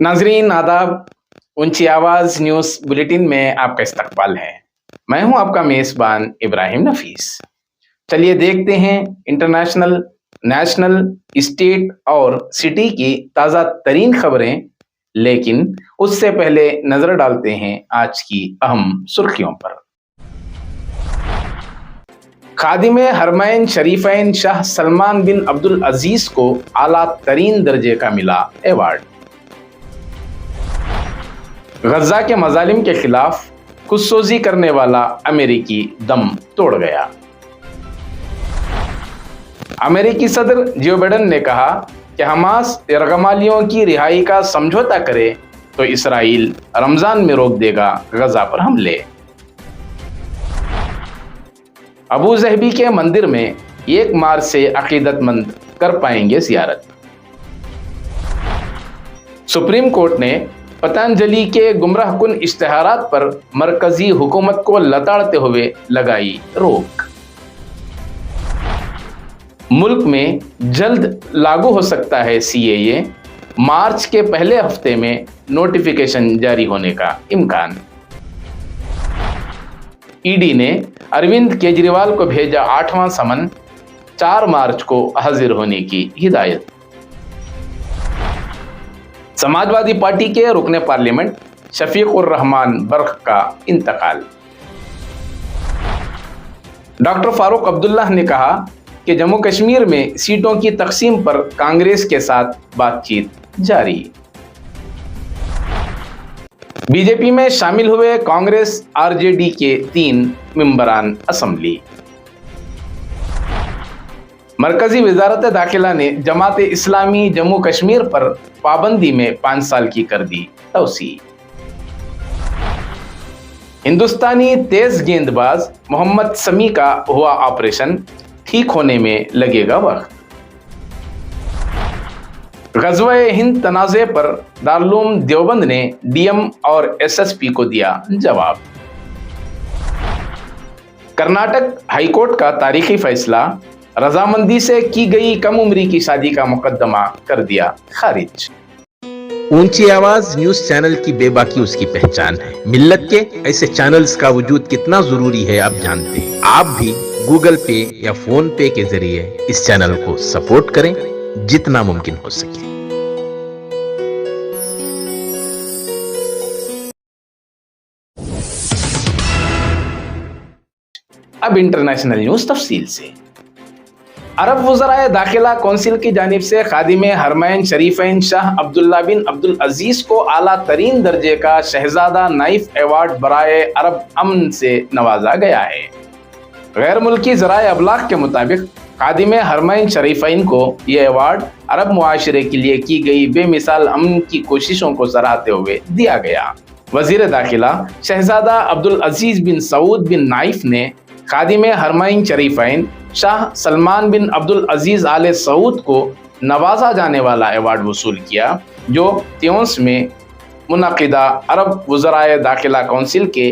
नाजरीन आदाब। ऊंची आवाज न्यूज़ बुलेटिन में आपका इस्तकबाल है। मैं हूं आपका मेज़बान इब्राहिम नफीस। चलिए देखते हैं इंटरनेशनल, नेशनल, स्टेट और सिटी की ताज़ा तरीन खबरें, लेकिन उससे पहले नज़र डालते हैं आज की अहम सुर्खियों पर। खादिम हरमैन शरीफैन शाह सलमान बिन अब्दुल अजीज को आला तरीन दर्जे का मिला एवार्ड। गजा के मजालिम के खिलाफ खुदसोजी करने वाला अमेरिकी दम तोड़ गया। अमेरिकी सदर जो बाइडेन ने कहा कि हमास यरगमालियों की रिहाई का समझौता करे तो इसराइल रमजान में रोक देगा गजा पर हमले। अबू ज़हबी के मंदिर में 1 मार्च से अकीदतमंद कर पाएंगे ज़ियारत। सुप्रीम कोर्ट ने पतंजलि के गुमराह कुन इश्तिहारात पर मरकजी हुकूमत को लताड़ते हुए लगाई रोक। मुल्क में जल्द लागू हो सकता है CAA, मार्च के पहले हफ्ते में नोटिफिकेशन जारी होने का इम्कान। ईडी ने अरविंद केजरीवाल को भेजा 8वां समन, 4 मार्च को हाजिर होने की हिदायत। समाजवादी पार्टी के रुकने पार्लियामेंट शफीकुर रहमान बर्क का इंतकाल। डॉक्टर फारूक अब्दुल्ला ने कहा कि जम्मू कश्मीर में सीटों की तकसीम पर कांग्रेस के साथ बातचीत जारी। बीजेपी में शामिल हुए कांग्रेस RJD के 3 मेंबरान असम्बली। मरकजी वजारत दाखिला ने जमात इस्लामी जम्मू कश्मीर पर पाबंदी में 5 साल की कर दी तौसी। हिंदुस्तानी तेज गेंदबाज मोहम्मद समी का हुआ ऑपरेशन, ठीक होने में लगेगा वक्त। ग़ज़वा-ए हिंद तनाज़े पर दारुल देवबंद ने DM और SSP को दिया जवाब। कर्नाटक हाईकोर्ट का तारीखी फैसला, रजामंदी से की गई कम उम्री की शादी का मुकदमा कर दिया खारिज। ऊंची आवाज न्यूज चैनल की बेबाकी उसकी पहचान है। मिल्लत के ऐसे चैनल्स का वजूद कितना जरूरी है आप जानते हैं। आप भी गूगल पे या फोन पे के जरिए इस चैनल को सपोर्ट करें जितना मुमकिन हो सके। अब इंटरनेशनल न्यूज तफसील से। अरब वज़राए दाखिला कौंसिल की जानिब से खादिम हरमैन शरीफैन शाह अब्दुल्ला बिन अब्दुल अजीज को आला तरीन दर्जे का शहजादा नाइफ एवार्ड बराए अरब अमन से नवाजा गया है। गैर मुल्की ज़राए अबलाग के मुताबिक खादिम हरमैन शरीफैन को यह अवार्ड अरब मुआशरे के लिए की गई बेमिसाल अमन की कोशिशों को सराहते हुए दिया गया। वज़ीर दाखिला शहजादा अब्दुल अजीज बिन सऊद बिन नाइफ ने खादिम हरमैन शरीफैन शाह सलमान बिन अब्दुल अजीज आले सऊद को नवाजा जाने वाला अवार्ड वसूल किया, जो त्यूनिस में मुनक़िदा अरब वज़राए दाखिला कौंसिल के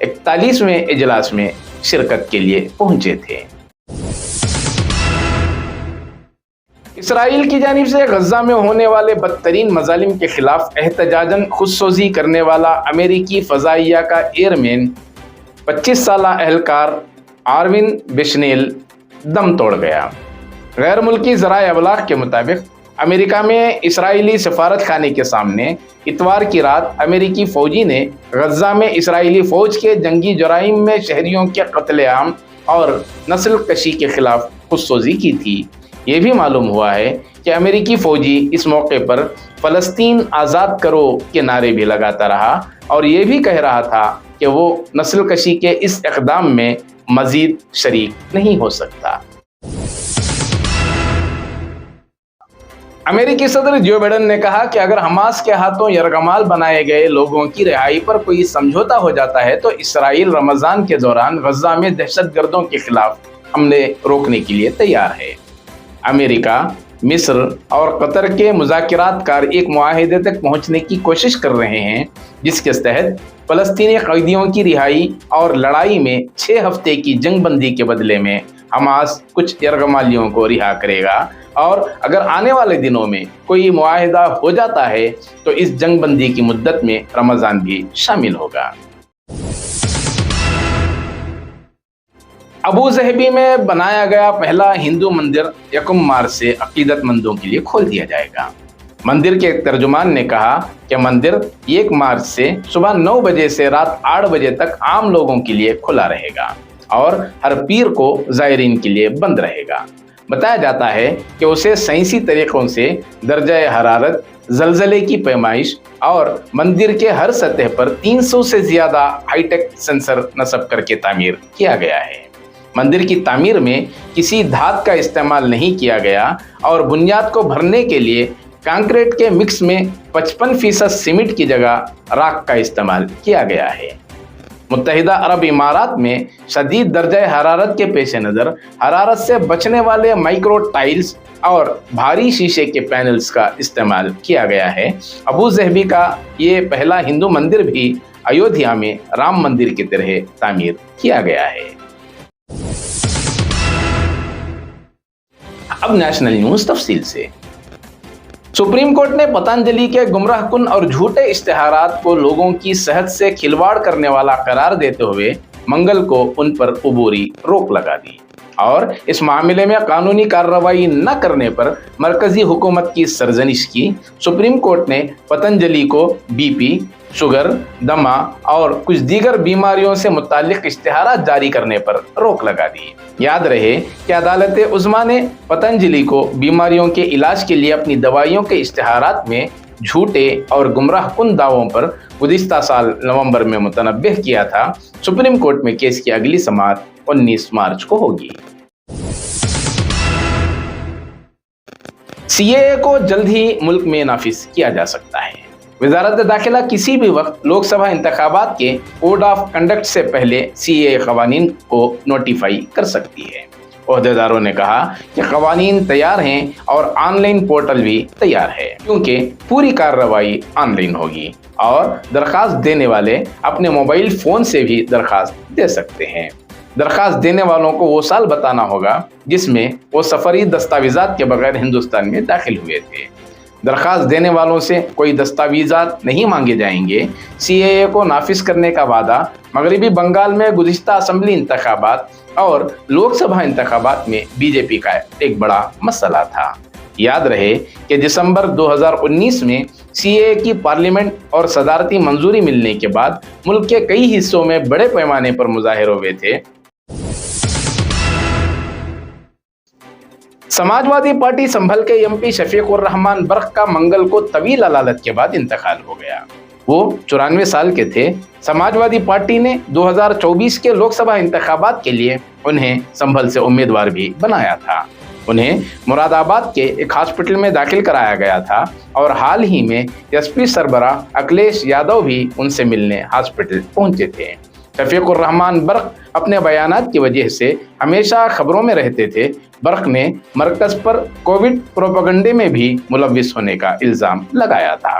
41वें इजलास में शिरकत के लिए पहुंचे थे। इसराइल की जानिब से गजा में होने वाले बदतरीन मजालिम के खिलाफ एहतजाजन खुदसोजी करने वाला अमेरिकी फ़ज़ाइया का एयरमैन 25 साला एहलकार आर्विन बिशनेल दम तोड़ गया। गैर मुल्की ज़राए अबलाग के मुताबिक अमेरिका में इसराइली सफारत खाने के सामने इतवार की रात अमेरिकी फ़ौजी ने गजा में इसराइली फ़ौज के जंगी जराइम में शहरियों के कत्लेआम और नस्ल कशी के खिलाफ खुदसोजी की थी। ये भी मालूम हुआ है कि अमेरिकी फ़ौजी इस मौके पर फ़लस्तीन आज़ाद करो के नारे भी लगाता रहा और ये भी कह रहा था कि वो नस्ल कशी के इस इक़दाम में मज़ीद शरीक नहीं हो सकता। अमेरिकी सदर जो बाइडेन ने कहा कि अगर हमास के हाथों यरगमाल बनाए गए लोगों की रिहाई पर कोई समझौता हो जाता है तो इसराइल रमज़ान के दौरान गजा में दहशतगर्दों के खिलाफ हमले रोकने के लिए तैयार है। अमेरिका, मिस्र और कतर के मुज़ाकिरातकार एक मुआहिदे तक पहुंचने की कोशिश कर रहे हैं, जिसके तहत फ़लस्तीनी कैदियों की रिहाई और लड़ाई में 6 हफ्ते की जंगबंदी के बदले में हमास कुछ यरगमालियों को रिहा करेगा اور اگر آنے والے دنوں میں کوئی معاہدہ ہو جاتا ہے تو اس جنگ بندی کی مدت میں رمضان بھی شامل ہوگا۔ ابو ظہبی میں بنایا گیا پہلا ہندو مندر 1 مارچ سے عقیدت مندوں کے لیے کھول دیا جائے گا۔ مندر کے ایک ترجمان نے کہا کہ مندر 1 مارچ سے صبح 9 بجے سے رات 8 بجے تک عام لوگوں کے لیے کھلا رہے گا اور ہر پیر کو زائرین کے لیے بند رہے گا۔ بتایا جاتا ہے کہ اسے سائنسی طریقوں سے درجہ حرارت، زلزلے کی پیمائش اور مندر کے ہر سطح پر 300 سے زیادہ ہائی ٹیک سینسر نصب کر کے تعمیر کیا گیا ہے۔ مندر کی تعمیر میں کسی دھات کا استعمال نہیں کیا گیا اور بنیاد کو بھرنے کے لیے کانکریٹ کے مکس میں 55% سیمنٹ کی جگہ راک کا استعمال کیا گیا ہے۔ متحدہ عرب امارات میں شدید درجہ حرارت کے پیش نظر حرارت سے بچنے والے مائکرو ٹائلز اور بھاری شیشے کے پینلز کا استعمال کیا گیا ہے۔ ابو ظہبی کا یہ پہلا ہندو مندر بھی ایودھیا میں رام مندر کی طرح تعمیر کیا گیا ہے۔ اب نیشنل نیوز تفصیل سے۔ سپریم کورٹ نے پتنجلی کے گمراہ کن اور جھوٹے اشتہارات کو لوگوں کی صحت سے کھلواڑ کرنے والا قرار دیتے ہوئے منگل کو ان پر عبوری روک لگا دی اور اس معاملے میں قانونی کارروائی نہ کرنے پر مرکزی حکومت کی سرزنش کی۔ سپریم کورٹ نے پتنجلی کو بی پی، شوگر، دمہ اور کچھ دیگر بیماریوں سے متعلق اشتہارات جاری کرنے پر روک لگا دی۔ یاد رہے کہ عدالت عظمیٰ نے پتنجلی کو بیماریوں کے علاج کے لیے اپنی دوائیوں کے اشتہارات میں جھوٹے اور گمراہ کن دعووں پر گزشتہ سال نومبر میں متنبہ کیا تھا۔ سپریم کورٹ میں کیس کی اگلی سماعت 19 مارچ کو ہوگی۔ سی اے اے کو جلد ہی ملک میں نافذ کیا جا سکتا ہے۔ وزارت داخلہ کسی بھی وقت لوک سبھا انتخابات کے کوڈ آف کنڈکٹ سے پہلے سی اے اے قوانین کو نوٹیفائی کر سکتی ہے۔ عہدیداروں نے کہا کہ قوانین تیار ہیں اور آن لائن پورٹل بھی تیار ہے، کیونکہ پوری کارروائی آن لائن ہوگی اور درخواست دینے والے اپنے موبائل فون سے بھی درخواست دے سکتے ہیں۔ درخواست دینے والوں کو وہ سال بتانا ہوگا جس میں وہ سفری دستاویزات کے بغیر ہندوستان میں داخل ہوئے تھے۔ درخواست دینے والوں سے کوئی دستاویزات نہیں مانگے جائیں گے۔ سی اے اے کو نافذ کرنے کا وعدہ مغربی بنگال میں گزشتہ اسمبلی انتخابات اور لوک سبھا انتخابات میں بی جے پی کا ایک بڑا مسئلہ تھا۔ یاد رہے کہ دسمبر 2019 میں سی اے اے کی پارلیمنٹ اور صدارتی منظوری ملنے کے بعد ملک کے کئی حصوں میں بڑے پیمانے پر مظاہرے ہوئے تھے۔ سماجوادی پارٹی سنبھل کے ایم پی شفیق الرحمان برق کا منگل کو طویل علالت کے بعد انتقال ہو گیا۔ وہ 94 سال کے تھے۔ سماجوادی پارٹی نے 2024 کے لوک سبھا انتخابات کے لیے انہیں سنبھل سے امیدوار بھی بنایا تھا۔ انہیں مراد آباد کے ایک ہاسپٹل میں داخل کرایا گیا تھا اور حال ہی میں ایس پی سربراہ اکھلیش یادو بھی ان سے ملنے ہاسپٹل پہنچے تھے۔ شفیق الرحمان برق اپنے بیانات کی وجہ سے ہمیشہ خبروں میں رہتے تھے۔ برق نے مرکز پر کووڈ پروپیگنڈے میں بھی ملوث ہونے کا الزام لگایا تھا۔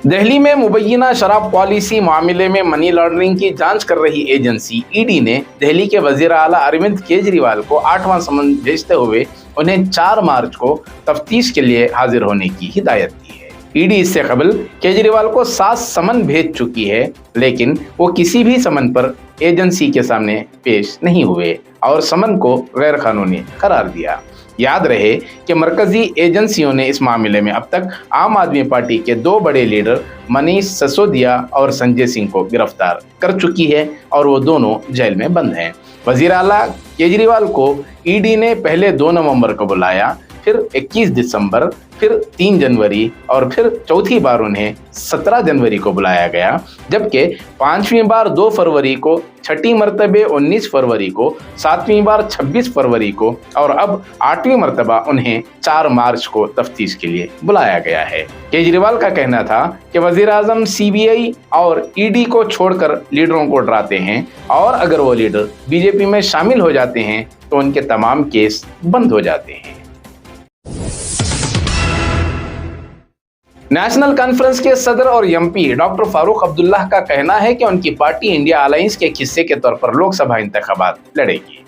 دہلی میں مبینہ شراب پالیسی معاملے میں منی لانڈرنگ کی جانچ کر رہی ایجنسی ای ڈی نے دہلی کے وزیر اعلیٰ اروند کیجریوال کو 8واں سمن بھیجتے ہوئے انہیں 4 مارچ کو تفتیش کے لیے حاضر ہونے کی ہدایت دی ہے۔ ای ڈی اس سے قبل کیجریوال کو 7 سمن بھیج چکی ہے، لیکن وہ کسی بھی سمن پر ایجنسی کے سامنے پیش نہیں ہوئے اور سمن کو غیر قانونی قرار دیا۔ یاد رہے کہ مرکزی ایجنسیوں نے اس معاملے میں اب تک عام آدمی پارٹی کے 2 بڑے لیڈر منیش سسودیا اور سنجے سنگھ کو گرفتار کر چکی ہے اور وہ دونوں جیل میں بند ہیں۔ وزیر اعلیٰ کیجریوال کو ای ڈی نے پہلے 2 نومبر کو بلایا، پھر 21 دسمبر، پھر 3 جنوری اور پھر چوتھی بار انہیں 17 جنوری کو بلایا گیا، جبکہ 5ویں بار 2 فروری کو، 6ٹھی مرتبہ 19 فروری کو، 7ویں بار 26 فروری کو اور اب 8ویں مرتبہ انہیں 4 مارچ کو تفتیش کے لیے بلایا گیا ہے۔ کیجریوال کا کہنا تھا کہ وزیر اعظم سی بی آئی اور ای ڈی کو چھوڑ کر لیڈروں کو ڈراتے ہیں اور اگر وہ لیڈر بی جے پی میں شامل ہو جاتے ہیں تو ان کے تمام کیس بند ہو جاتے ہیں۔ نیشنل کانفرنس کے صدر اور M P doctor Farooq Abdullah کا کہنا ہے کہ ان کی پارٹی انڈیا الائنس کے ایک حصے کے طور پر لوک سبھا انتخابات لڑے گی۔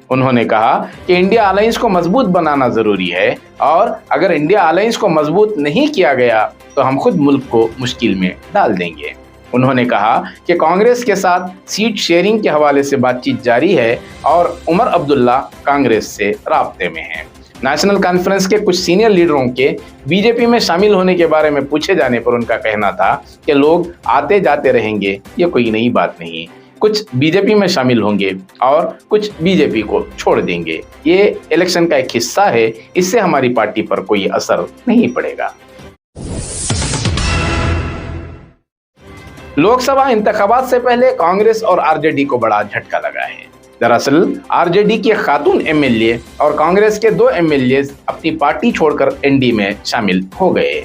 उन्होंने कहा कि इंडिया अलायंस को मजबूत बनाना जरूरी है और अगर इंडिया अलायंस को मजबूत नहीं किया गया तो हम खुद मुल्क को मुश्किल में डाल देंगे। उन्होंने कहा कि कांग्रेस के साथ सीट शेयरिंग के हवाले से बातचीत जारी है और उमर अब्दुल्ला कांग्रेस से राब्ते में हैं। नेशनल कॉन्फ्रेंस के कुछ सीनियर लीडरों के बीजेपी में शामिल होने के बारे में पूछे जाने पर उनका कहना था कि लोग आते जाते रहेंगे, ये कोई नई बात नहीं। कुछ बीजेपी में शामिल होंगे और कुछ बीजेपी को छोड़ देंगे। ये इलेक्शन का एक हिस्सा है, इससे हमारी पार्टी पर कोई असर नहीं पड़ेगा। लोकसभा इंतखाबात से पहले कांग्रेस और आरजेडी को बड़ा झटका लगा है। दरअसल आरजेडी के खातून एमएलए और कांग्रेस के 2 एमएलए अपनी पार्टी छोड़कर एनडीए में शामिल हो गए।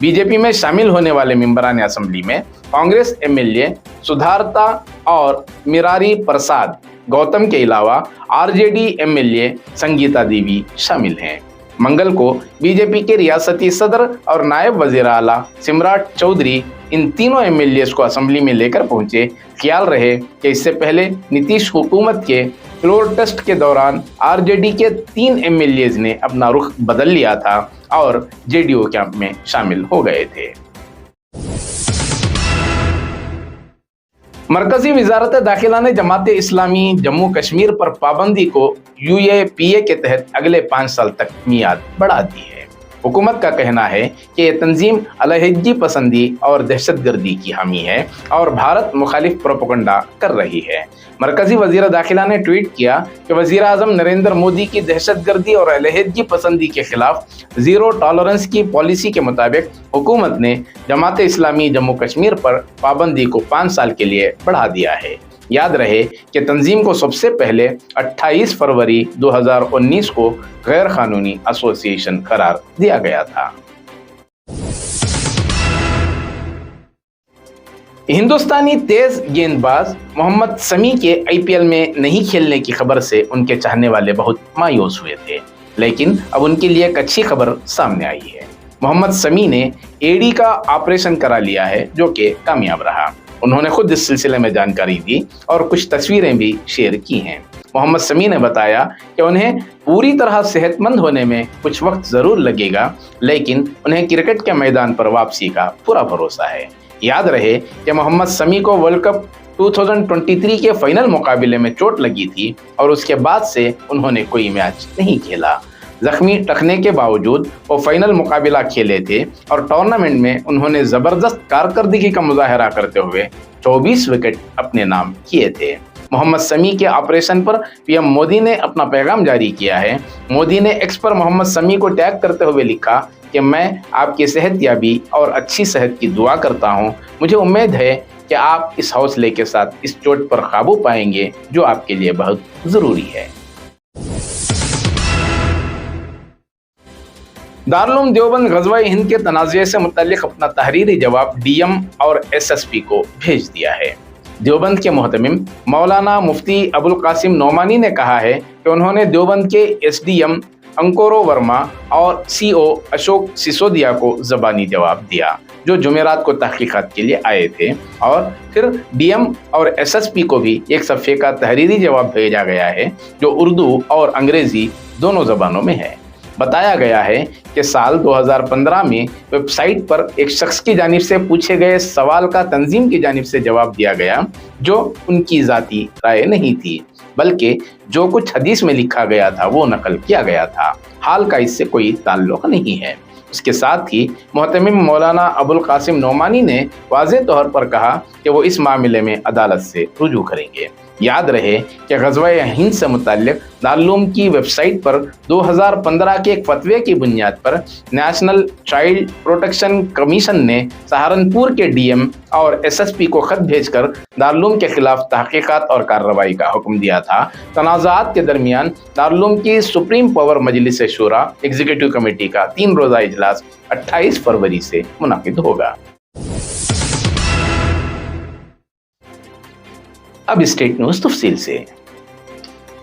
बीजेपी में शामिल होने वाले मेंबरान असेंबली में कांग्रेस एमएलए सुधारता और मिरारी प्रसाद गौतम के अलावा आरजेडी एमएलए संगीता देवी शामिल हैं। मंगल को बीजेपी के रियासती सदर और नायब वजीर आला सिमराट चौधरी इन तीनों एमएलए को असेंबली में लेकर पहुंचे। ख्याल रहे कि इससे पहले नीतीश हुकूमत के फ्लोर टेस्ट के दौरान आरजेडी के 3 एमएलए ने अपना रुख बदल लिया था और जेडीयू कैंप में शामिल हो गए थे। मरकजी वजारत दाखिला ने जमात इस्लामी जम्मू कश्मीर पर पाबंदी को यूएपीए के तहत अगले 5 साल तक मियाद बढ़ा दी है। हुकूमत का कहना है कि ये तंजीम अलहदगी पसंदी और दहशतगर्दी की हामी है और भारत मुखालिफ प्रोपेगेंडा कर रही है। मरकजी वजीर दाखिला ने ट्वीट किया कि वजीर आजम नरेंद्र मोदी की दहशतगर्दी और अलहदगी पसंदी के खिलाफ जीरो टॉलरेंस की पॉलिसी के मुताबिक हुकूमत ने जमात इस्लामी जम्मू कश्मीर पर पाबंदी को 5 साल के लिए बढ़ा दिया है। याद रहे कि तंजीम को सबसे पहले 28 फरवरी 2019 को गैर कानूनी एसोसिएशन करार दिया गया था। हिंदुस्तानी तेज गेंदबाज मोहम्मद शमी के आईपीएल में नहीं खेलने की खबर से उनके चाहने वाले बहुत मायूस हुए थे, लेकिन अब उनके लिए एक अच्छी खबर सामने आई है। मोहम्मद शमी ने एडी का ऑपरेशन करा लिया है, जो कि कामयाब रहा। उन्होंने खुद इस सिलसिले में जानकारी दी और कुछ तस्वीरें भी शेयर की हैं। मोहम्मद शमी ने बताया कि उन्हें पूरी तरह सेहतमंद होने में कुछ वक्त जरूर लगेगा, लेकिन उन्हें क्रिकेट के मैदान पर वापसी का पूरा भरोसा है। याद रहे कि मोहम्मद शमी को वर्ल्ड कप 2023 के फाइनल मुकाबले में चोट लगी थी और उसके बाद से उन्होंने कोई मैच नहीं खेला। जख्मी टखने के बावजूद वो फाइनल मुकाबला खेले थे और टूर्नामेंट में उन्होंने जबरदस्त कारकर्दगी का मुजाहरा करते हुए 24 विकेट अपने नाम किए थे। मोहम्मद शमी के ऑपरेशन पर पीएम मोदी ने अपना पैगाम जारी किया है। मोदी ने एक्स पर मोहम्मद शमी को टैग करते हुए लिखा कि मैं आपकी सेहतयाबी और अच्छी सेहत की दुआ करता हूं। मुझे उम्मीद है कि आप इस हौसले के साथ इस चोट पर काबू पाएंगे, जो आपके लिए बहुत जरूरी है। दारुल देवबंद गज़वा-ए हिंद के तनाज़े से मुताल्लिक़ अपना तहरीरी जवाब डीएम और एसएसपी को भेज दिया है। देवबंद के मोहतमिम मौलाना मुफ्ती अबुल कासिम नोमानी ने कहा है कि उन्होंने देवबंद के एसडीएम अंकोरो वर्मा और सीओ अशोक सिसोदिया को ज़बानी जवाब दिया, जो जुमेरात को तहकीकात के लिए आए थे, और फिर डीएम और एसएसपी को भी एक सफ़े का तहरीरी जवाब भेजा गया है, जो उर्दू और अंग्रेज़ी दोनों ज़बानों में है। बताया गया है कि साल 2015 में वेबसाइट पर एक शख्स की जानिब से पूछे गए सवाल का तंजीम की जानिब से जवाब दिया गया, जो उनकी ज़ाती राय नहीं थी, बल्कि जो कुछ हदीस में लिखा गया था वो नकल किया गया था। हाल का इससे कोई ताल्लुक नहीं है। उसके साथ ही मोहतमिम मौलाना अबुल कासिम नोमानी ने वाज़ेह तौर पर कहा कि वो इस मामले में अदालत से रुजू करेंगे। याद रहे कि गज़वा-ए हिंद से मुताल्लिक़ दारुल की वेबसाइट पर 2015 के एक फतवे की बुनियाद पर नेशनल चाइल्ड प्रोटेक्शन कमीशन ने सहारनपुर के डीएम और एसएसपी को खत भेजकर दारुल के खिलाफ तहकीकात और कार्रवाई का हुक्म दिया था। तनाज़ात के दरमियान दारुल की सुप्रीम पावर मजलिस शूरा एग्जीक्यूटिव कमेटी का 3 रोज़ा इजलास 28 फरवरी से मुनाकिद होगा। अब स्टेट न्यूज़ तफसील से।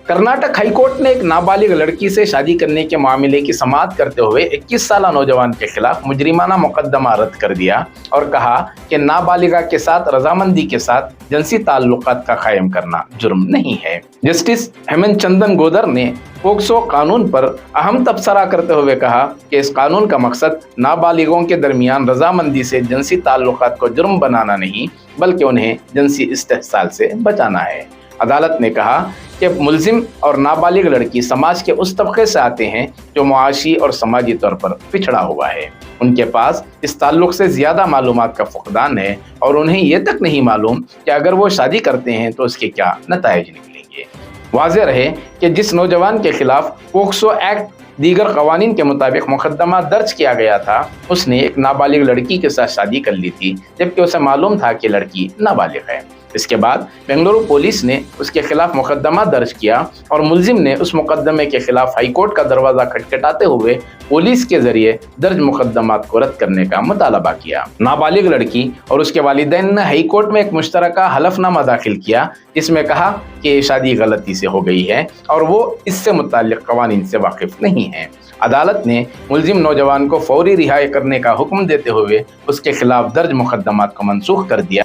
कर्नाटक हाईकोर्ट ने एक नाबालिग लड़की से शादी करने के मामले की समाअत करते हुए 21 साल नौजवान के खिलाफ मुजरिमाना मुकदमा रद्द कर दिया और कहा कि नाबालिगा के साथ रजामंदी के साथ जिनसी ताल्लुकात का कायम करना जुर्म नहीं है। जस्टिस हेमंत चंदन गोदर ने पोक्सो कानून पर अहम तबसरा करते हुए कहा कि इस कानून का मकसद नाबालिगों के दरमियान रजामंदी से जिनसी ताल्लुकात को जुर्म बनाना नहीं बल्कि उन्हें जिनसी इस्तेहसाल से बचाना है। अदालत ने कहा कि मुलजिम और नाबालिग लड़की समाज के उस तबके से आते हैं जो मुआशी और समाजी तौर पर पिछड़ा हुआ है। उनके पास इस ताल्लुक से ज़्यादा मालूमात का फुकदान है और उन्हें ये तक नहीं मालूम कि अगर वो शादी करते हैं तो उसके क्या नताइज निकलेंगे। वाज़ेह रहे कि जिस नौजवान के खिलाफ पोक्सो एक्ट दीगर कवानीन के मुताबिक मुकदमा दर्ज किया गया था उसने एक नाबालिग लड़की के साथ शादी कर ली थी जबकि उसे मालूम था कि लड़की नाबालिग है। इसके बाद बेंगलुरु पुलिस ने उसके खिलाफ मुकदमा दर्ज किया और मुलजिम ने उस मुकदमे के खिलाफ हाईकोर्ट का दरवाजा खटखटाते हुए पुलिस के जरिए दर्ज मुकदमात को रद्द करने का मुतालबा किया। नाबालिग लड़की और उसके वालिदैन ने हाईकोर्ट में एक मुश्तरका हलफनामा दाखिल किया जिसमें कहा कि ये शादी गलती से हो गई है और वो इससे मुताल्लिक कवानीन से वाकिफ नहीं है। अदालत ने मुलजिम नौजवान को फौरी रिहाई करने का हुक्म देते हुए उसके खिलाफ दर्ज मुकदमात को मनसूख कर दिया।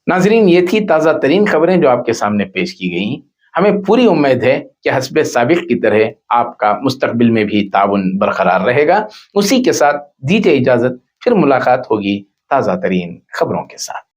नाजरीन, ये थी ताज़ा तरीन खबरें जो आपके सामने पेश की गई। हमें पूरी उम्मीद है कि हस्बे साबिक की तरह आपका मुस्तकबिल में भी ताउन बरकरार रहेगा। उसी के साथ दीजिए इजाज़त, फिर मुलाकात होगी ताज़ा तरीन खबरों के साथ।